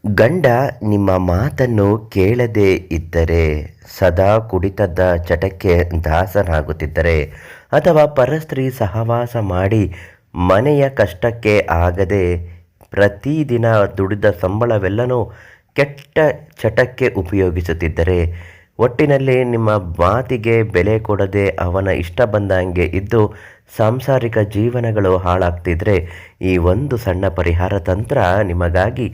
ಗಂಡ ನಿಮ್ಮ ಮಾತನ್ನು ಕೇಳದೇ ಇದ್ದರೆ, ಸದಾ ಕುಡಿತದ ಚಟಕ್ಕೆ ದಾಸನಾಗುತ್ತಿದ್ದರೆ, ಅಥವಾ ಪರಸ್ತ್ರೀ ಸಹವಾಸ ಮಾಡಿ ಮನೆಯ ಕಷ್ಟಕ್ಕೆ ಆಗದೆ ಪ್ರತಿದಿನ ದುಡಿದ ಸಂಬಳವೆಲ್ಲನೂ ಕೆಟ್ಟ ಚಟಕ್ಕೆ ಉಪಯೋಗಿಸುತ್ತಿದ್ದರೆ, ಒಟ್ಟಿನಲ್ಲಿ ನಿಮ್ಮ ಮಾತಿಗೆ ಬೆಲೆ ಕೊಡದೆ ಅವನ ಇಷ್ಟ ಬಂದಂಗೆ ಇದ್ದು ಸಾಂಸಾರಿಕ ಜೀವನಗಳು ಹಾಳಾಗ್ತಿದ್ರೆ, ಈ ಒಂದು ಸಣ್ಣ ಪರಿಹಾರ ತಂತ್ರ ನಿಮಗಾಗಿ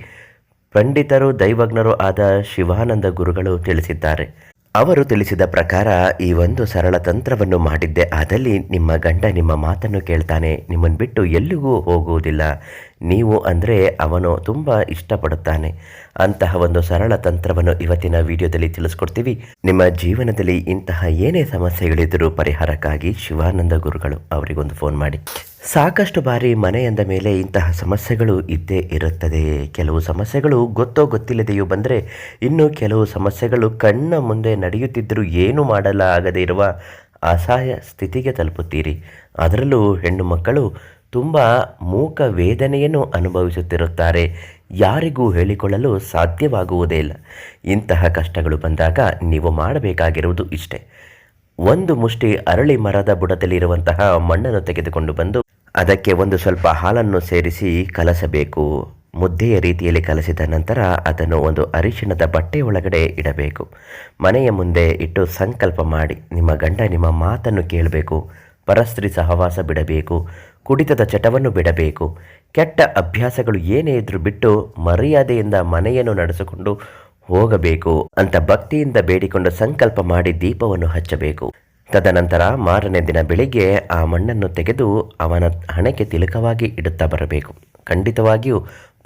ಪಂಡಿತರು ದೈವಜ್ಞರು ಆದ ಶಿವಾನಂದ ಗುರುಗಳು ತಿಳಿಸಿದ್ದಾರೆ. ಅವರು ತಿಳಿಸಿದ ಪ್ರಕಾರ ಈ ಒಂದು ಸರಳ ತಂತ್ರವನ್ನು ಮಾಡಿದ್ದೇ ಆದಲ್ಲಿ ನಿಮ್ಮ ಗಂಡ ನಿಮ್ಮ ಮಾತನ್ನು ಕೇಳ್ತಾನೆ, ನಿಮ್ಮನ್ನು ಬಿಟ್ಟು ಎಲ್ಲಿಗೂ ಹೋಗುವುದಿಲ್ಲ. ನೀವು ಅಂದರೆ ಅವನು ತುಂಬ ಇಷ್ಟಪಡುತ್ತಾನೆ. ಅಂತಹ ಒಂದು ಸರಳ ತಂತ್ರವನ್ನು ಇವತ್ತಿನ ವಿಡಿಯೋದಲ್ಲಿ ತಿಳಿಸ್ಕೊಡ್ತೀವಿ. ನಿಮ್ಮ ಜೀವನದಲ್ಲಿ ಇಂತಹ ಏನೇ ಸಮಸ್ಯೆಗಳಿದ್ದರೂ ಪರಿಹಾರಕ್ಕಾಗಿ ಶಿವಾನಂದ ಗುರುಗಳು ಅವರಿಗೊಂದು ಫೋನ್ ಮಾಡಿ. ಸಾಕಷ್ಟು ಬಾರಿ ಮನೆ ಅಂದ ಮೇಲೆ ಇಂತಹ ಸಮಸ್ಯೆಗಳು ಇದ್ದೇ ಇರುತ್ತದೆ. ಕೆಲವು ಸಮಸ್ಯೆಗಳು ಗೊತ್ತೋ ಗೊತ್ತಿಲ್ಲದೆಯೂ ಬಂದರೆ, ಇನ್ನು ಕೆಲವು ಸಮಸ್ಯೆಗಳು ಕಣ್ಣ ಮುಂದೆ ನಡೆಯುತ್ತಿದ್ದರೂ ಏನು ಮಾಡಲಾಗದೇ ಇರುವ ಅಸಹಾಯ ಸ್ಥಿತಿಗೆ ತಲುಪುತ್ತೀರಿ. ಅದರಲ್ಲೂ ಹೆಣ್ಣು ಮಕ್ಕಳು ತುಂಬ ಮೂಕ ವೇದನೆಯನ್ನು ಅನುಭವಿಸುತ್ತಿರುತ್ತಾರೆ. ಯಾರಿಗೂ ಹೇಳಿಕೊಳ್ಳಲು ಸಾಧ್ಯವಾಗುವುದೇ ಇಲ್ಲ. ಇಂತಹ ಕಷ್ಟಗಳು ಬಂದಾಗ ನೀವು ಮಾಡಬೇಕಾಗಿರುವುದು ಇಷ್ಟೇ. ಒಂದು ಮುಷ್ಟಿ ಅರಳಿ ಮರದ ಬುಡದಲ್ಲಿರುವಂತಹ ಮಣ್ಣನ್ನು ತೆಗೆದುಕೊಂಡು ಬಂದು ಅದಕ್ಕೆ ಒಂದು ಸ್ವಲ್ಪ ಹಾಲನ್ನು ಸೇರಿಸಿ ಕಲಸಬೇಕು. ಮುದ್ದೆಯ ರೀತಿಯಲ್ಲಿ ಕಲಸಿದ ನಂತರ ಅದನ್ನು ಒಂದು ಅರಿಶಿಣದ ಬಟ್ಟೆ ಒಳಗಡೆ ಇಡಬೇಕು. ಮನೆಯ ಮುಂದೆ ಇಟ್ಟು ಸಂಕಲ್ಪ ಮಾಡಿ, ನಿಮ್ಮ ಗಂಡ ನಿಮ್ಮ ಮಾತನ್ನು ಕೇಳಬೇಕು, ಪರಸ್ತ್ರೀ ಸಹವಾಸ ಬಿಡಬೇಕು, ಕುಡಿತದ ಚಟವನ್ನು ಬಿಡಬೇಕು, ಕೆಟ್ಟ ಅಭ್ಯಾಸಗಳು ಏನೇ ಇದ್ರೂ ಬಿಟ್ಟು ಮರ್ಯಾದೆಯಿಂದ ಮನೆಯನ್ನು ನಡೆಸಿಕೊಂಡು ಹೋಗಬೇಕು ಅಂತ ಭಕ್ತಿಯಿಂದ ಬೇಡಿಕೊಂಡು ಸಂಕಲ್ಪ ಮಾಡಿ ದೀಪವನ್ನು ಹಚ್ಚಬೇಕು. ತದನಂತರ ಮಾರನೇ ದಿನ ಬೆಳಿಗ್ಗೆ ಆ ಮಣ್ಣನ್ನು ತೆಗೆದು ಅವನ ಹಣೆಗೆ ತಿಲಕವಾಗಿ ಇಡುತ್ತಾ ಬರಬೇಕು. ಖಂಡಿತವಾಗಿಯೂ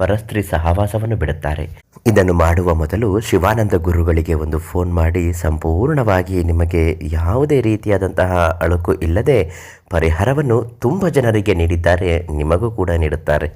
ಪರಸ್ತ್ರೀ ಸಹವಾಸವನ್ನು ಬಿಡುತ್ತಾರೆ. ಇದನ್ನು ಮಾಡುವ ಮೊದಲು ಶಿವಾನಂದ ಗುರುಗಳಿಗೆ ಒಂದು ಫೋನ್ ಮಾಡಿ ಸಂಪೂರ್ಣವಾಗಿ ನಿಮಗೆ ಯಾವುದೇ ರೀತಿಯಾದಂತಹ ಅಳುಕು ಇಲ್ಲದೆ ಪರಿಹಾರವನ್ನು ತುಂಬ ಜನರಿಗೆ ನೀಡಿದ್ದಾರೆ, ನಿಮಗೂ ಕೂಡ ನೀಡುತ್ತಾರೆ.